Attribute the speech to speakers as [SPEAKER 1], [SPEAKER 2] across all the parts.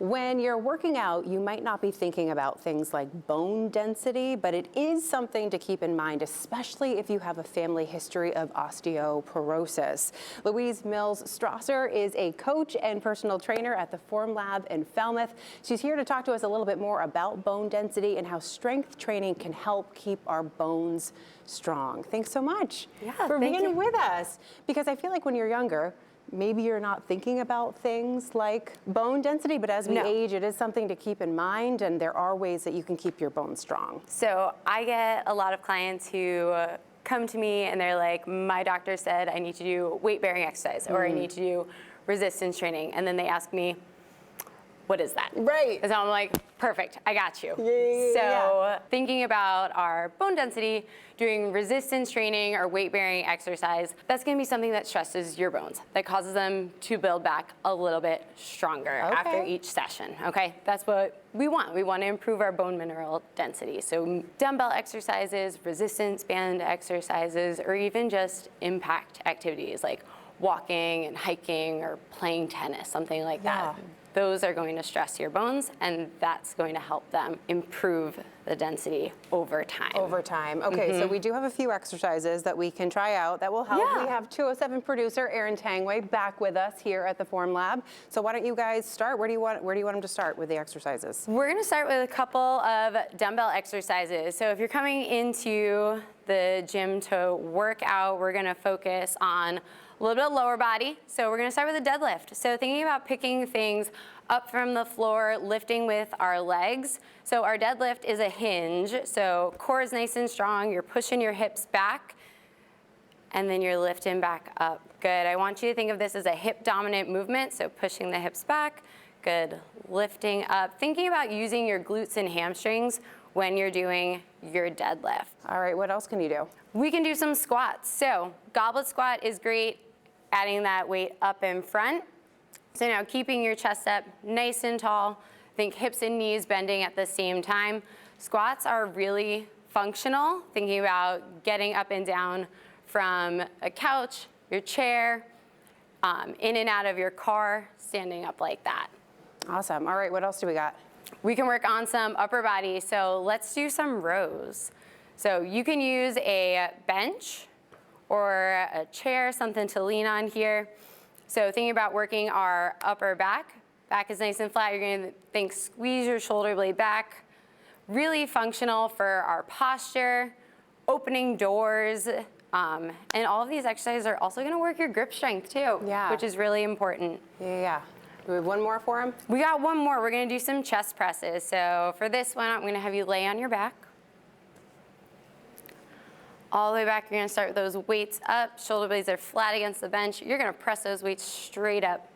[SPEAKER 1] When you're working out, you might not be thinking about things like bone density, but it is something to keep in mind, especially if you have a family history of osteoporosis. Louise Mills-Strasser is a coach and personal trainer at the Form Lab in Falmouth. She's here to talk to us a little bit more about bone density and how strength training can help keep our bones strong. Thanks so much for being with us, because I feel like when you're younger, maybe you're not thinking about things like bone density, but as we age, it is something to keep in mind, and there are ways that you can keep your bones strong.
[SPEAKER 2] So I get a lot of clients who come to me and they're like, my doctor said I need to do weight-bearing exercise or I need to do resistance training. And then they ask me, what is that?
[SPEAKER 1] Right.
[SPEAKER 2] And so I'm like, perfect, I got you.
[SPEAKER 1] Yeah.
[SPEAKER 2] Thinking about our bone density, doing resistance training or weight-bearing exercise, that's gonna be something that stresses your bones, that causes them to build back a little bit stronger after each session, okay? That's what we want. We want to improve our bone mineral density. So dumbbell exercises, resistance band exercises, or even just impact activities like walking and hiking or playing tennis, something like that. Those are going to stress your bones, and that's going to help them improve the density over time.
[SPEAKER 1] Over time. Okay, so we do have a few exercises that we can try out that will help. We have 207 producer Erin Tangway back with us here at the Form Lab. So why don't you guys start? Where do you want them to start with the exercises?
[SPEAKER 2] We're going to start with a couple of dumbbell exercises. So if you're coming into the gym to work out, we're going to focus on a little bit of lower body. So we're gonna start with a deadlift. So thinking about picking things up from the floor, lifting with our legs. So our deadlift is a hinge. So core is nice and strong. You're pushing your hips back and then you're lifting back up. Good. I want you to think of this as a hip dominant movement. So pushing the hips back. Good. Lifting up. Thinking about using your glutes and hamstrings when you're doing your deadlift.
[SPEAKER 1] All right, what else can you do?
[SPEAKER 2] We can do some squats. So goblet squat is great, adding that weight up in front. So now keeping your chest up nice and tall. Think hips and knees bending at the same time. Squats are really functional, thinking about getting up and down from a couch, your chair, in and out of your car, standing up like that.
[SPEAKER 1] Awesome. All right, what else do we got?
[SPEAKER 2] We can work on some upper body. So let's do some rows. So you can use a bench or a chair, something to lean on here. So thinking about working our upper back. Back is nice and flat. You're going to think squeeze your shoulder blade back. Really functional for our posture, opening doors. And all of these exercises are also going to work your grip strength too, which is really important.
[SPEAKER 1] Do we have one more for him?
[SPEAKER 2] We got one more. We're going to do some chest presses. So for this one, I'm going to have you lay on your back. All the way back, you're going to start with those weights up. Shoulder blades are flat against the bench. You're going to press those weights straight up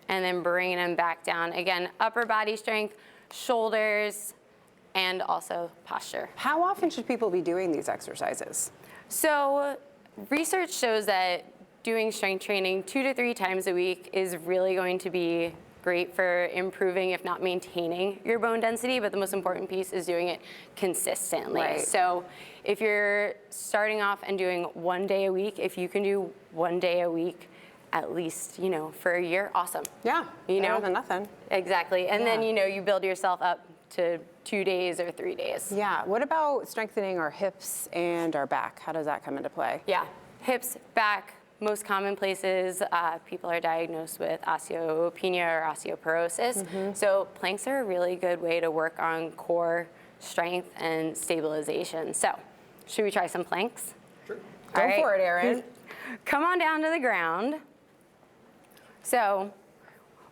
[SPEAKER 2] and then bringing them back down. Again, upper body strength, shoulders, and also posture.
[SPEAKER 1] How often should people be doing these exercises?
[SPEAKER 2] So research shows that doing strength training 2 to 3 times a week is really going to be great for improving, if not maintaining, your bone density, but the most important piece is doing it consistently. So if you're starting off and doing 1 day a week, if you can do 1 day a week, at least, for a year, awesome.
[SPEAKER 1] Yeah, better than nothing.
[SPEAKER 2] Exactly, and then, you build yourself up to 2 days or 3 days.
[SPEAKER 1] Yeah, what about strengthening our hips and our back? How does that come into play?
[SPEAKER 2] Yeah, hips, back. Most common places people are diagnosed with osteopenia or osteoporosis. So planks are a really good way to work on core strength and stabilization. So should we try some planks?
[SPEAKER 1] Sure. Go for it, Erin.
[SPEAKER 2] Come on down to the ground. So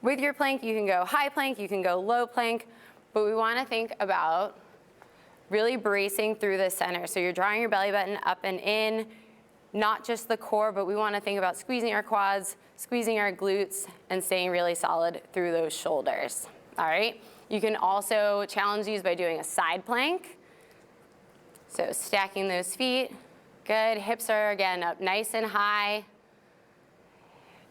[SPEAKER 2] with your plank, you can go high plank, you can go low plank, but we want to think about really bracing through the center. So you're drawing your belly button up and in. Not just the core, but we want to think about squeezing our quads, squeezing our glutes, and staying really solid through those shoulders. All right? You can also challenge these by doing a side plank. So stacking those feet. Good. Hips are, again, up nice and high.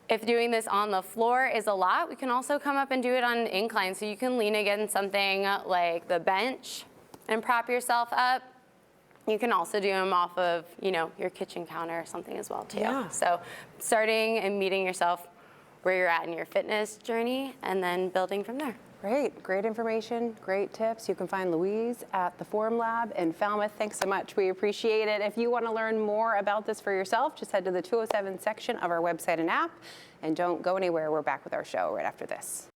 [SPEAKER 2] If doing this on the floor is a lot, we can also come up and do it on an incline. So you can lean against something like the bench and prop yourself up. You can also do them off of, your kitchen counter or something as well too. So starting and meeting yourself where you're at in your fitness journey and then building from there.
[SPEAKER 1] Great information, great tips. You can find Louise at the Forum Lab in Falmouth. Thanks so much. We appreciate it. If you want to learn more about this for yourself, just head to the 207 section of our website and app. And don't go anywhere. We're back with our show right after this.